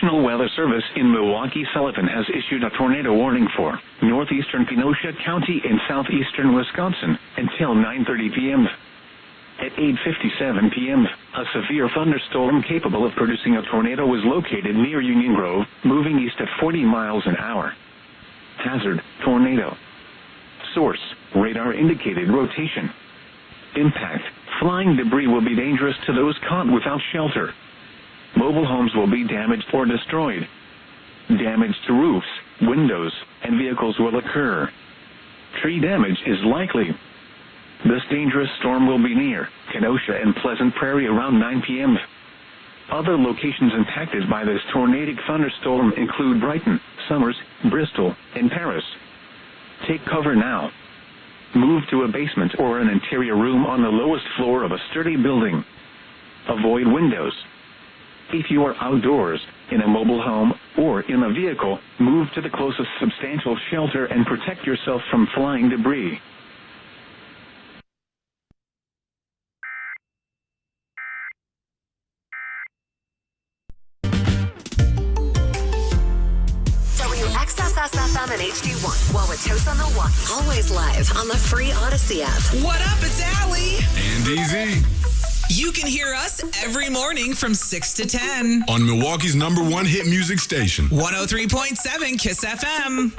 National Weather Service in Milwaukee Sullivan has issued a tornado warning for northeastern Kenosha County in southeastern Wisconsin until 9:30 p.m. At 8:57 p.m., a severe thunderstorm capable of producing a tornado was located near Union Grove, moving east at 40 miles an hour. Hazard, tornado. Source, radar indicated rotation. Impact, flying debris will be dangerous to those caught without shelter. Mobile homes will be damaged or destroyed. Damage to roofs, windows, and vehicles will occur. Tree damage is likely. This dangerous storm will be near Kenosha and Pleasant Prairie around 9 p.m. Other locations impacted by this tornadic thunderstorm include Brighton, Somers, Bristol, and Paris. Take cover now. Move to a basement or an interior room on the lowest floor of a sturdy building. Avoid windows. If you are outdoors, in a mobile home, or in a vehicle, move to the closest substantial shelter and protect yourself from flying debris. WXSS FM and HD1, Wauwatosa, Milwaukee. Always live on the free Odyssey app. What up, it's Allie. And Easy. You can hear us every morning from 6 to 10. On Milwaukee's #1 hit music station. 103.7 KISS FM.